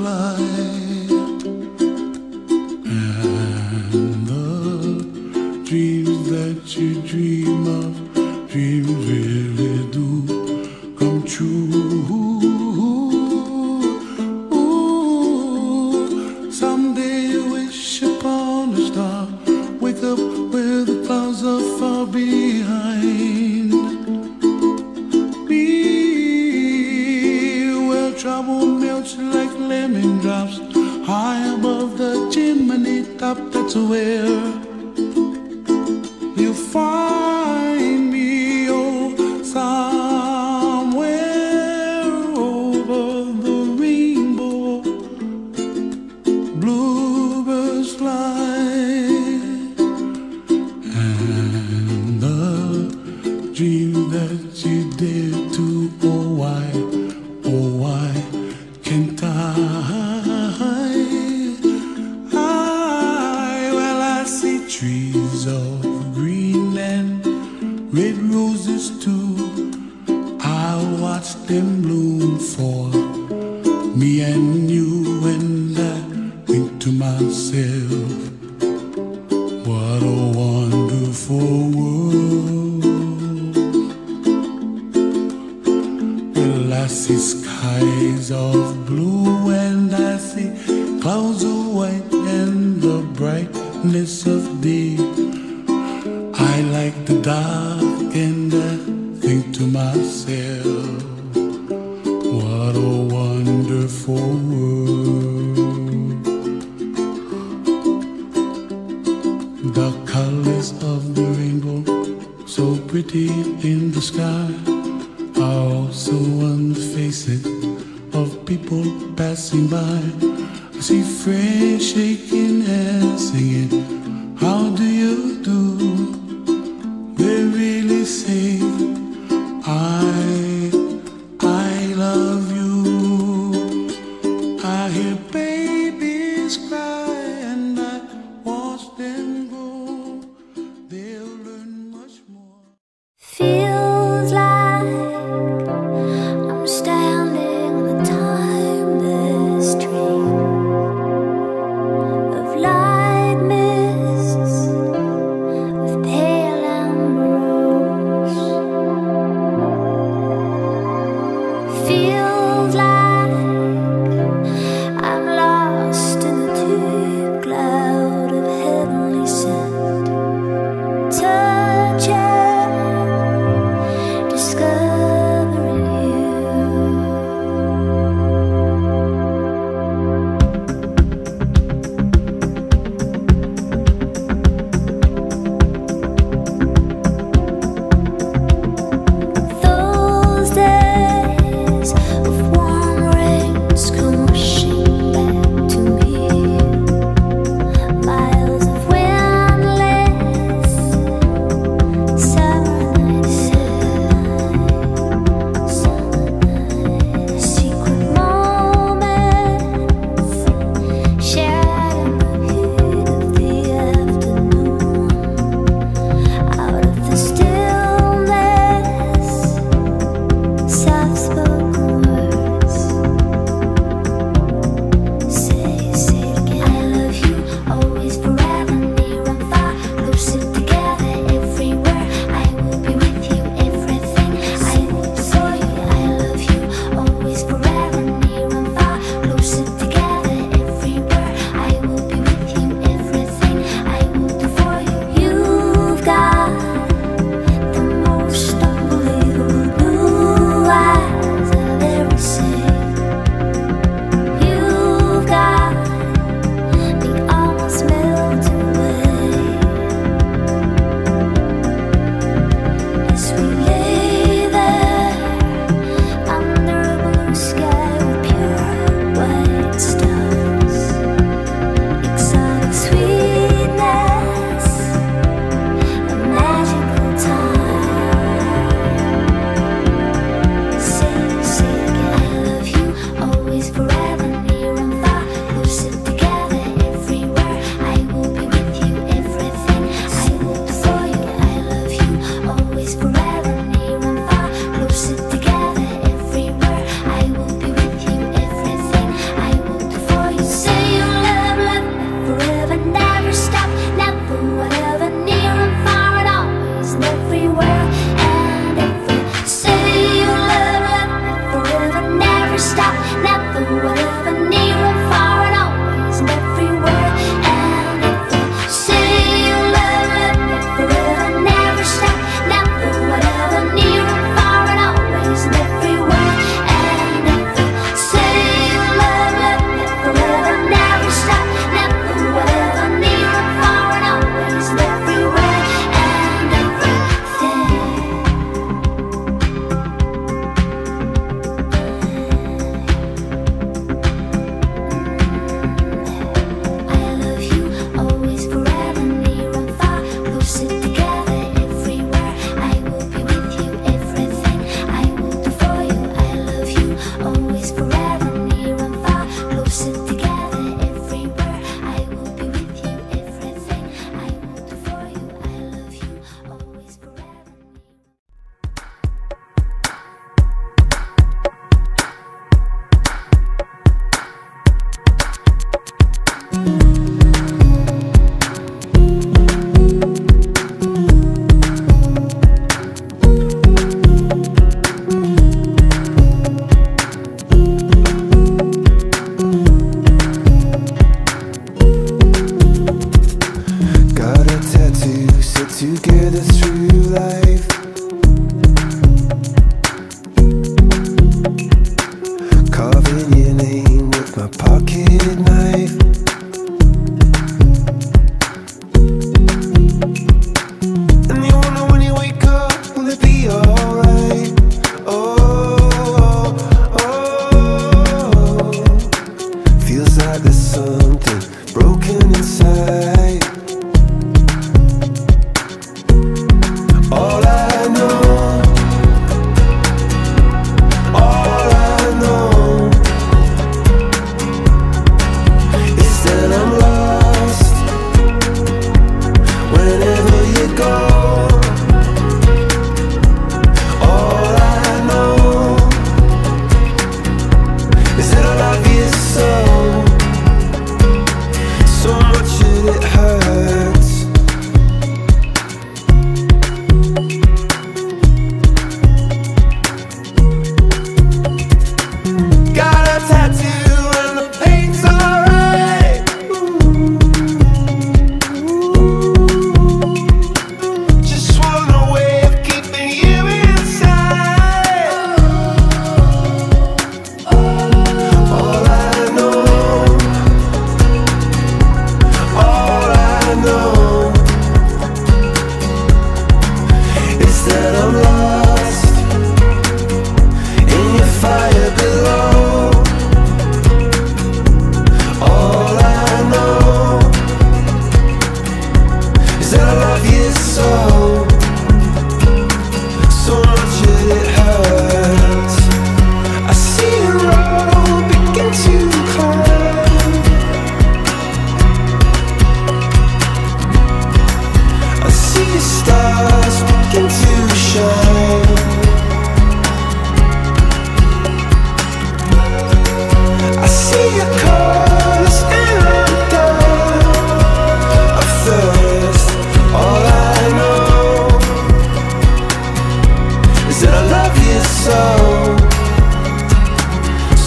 flight, and the dreams that you dream of, dreams really do come true. Someday you wish upon a star, wake up where the clouds are far behind. Trouble melts like lemon drops high above the chimney top. That's where you find me, oh, somewhere over the rainbow. Bluebirds fly, and the dream that you dare to, oh why can't well, I see trees of green and red roses too. I watch them bloom for me and you, and I think to myself, what a wonderful world. Well, I see skies of blue and I see clouds of white and the brightness of day. I like the dark and I think to myself, what a wonderful world. The colors of the rainbow, so pretty in the sky, are also on the faces of people passing by. I see friends shaking hands, singing, how do you do? They really say, I love you. I hear babies cry and I watch them grow. They'll learn much more. Feels like I'm standing on a timeless dream of light mists with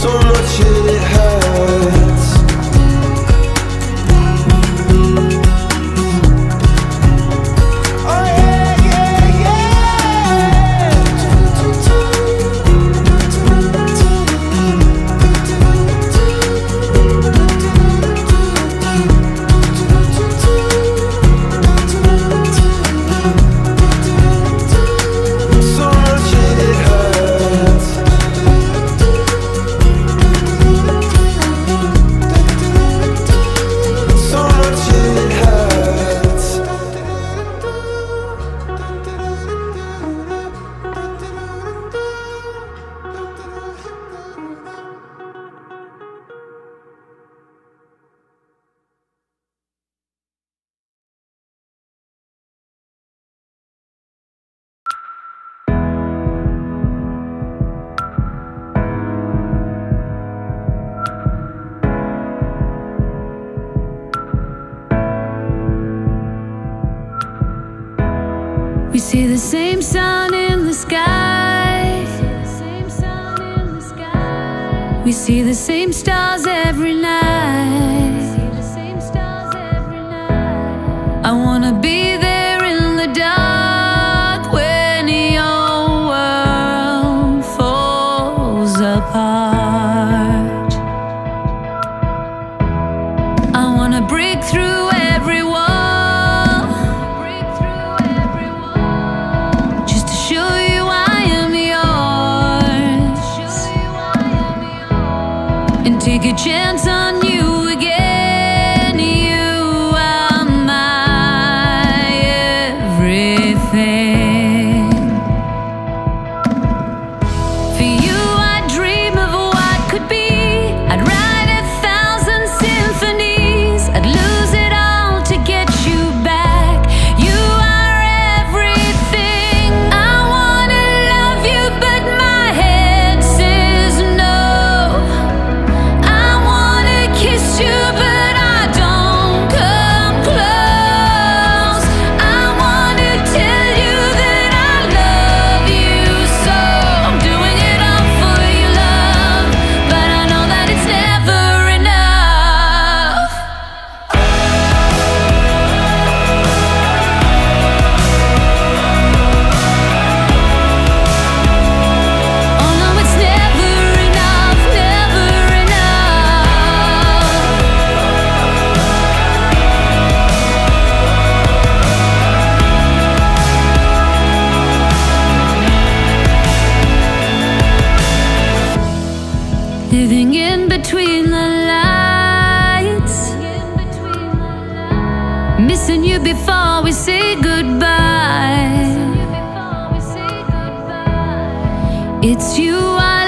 so much it hurts. Oh yeah, yeah, yeah. So much it hurts. So much it hurts. We see the same sun in the sky. We see the same stars every night. I wanna be there in the dark when your world falls apart. I wanna break through every wall just to show you I am yours, and take a chance on you again. You are my everything. For you I dream of what could be. I'd write 1,000 symphonies. I'd lose it all to get you back. You are everything. I wanna love you, but my head says no. I wanna kiss you, but I don't come close. I wanna tell you that I love you so. I'm doing it all for your love, but I know that it's never enough. Oh no, it's never enough, never enough. Living in between the lights, missing you before we say goodbye. It's you I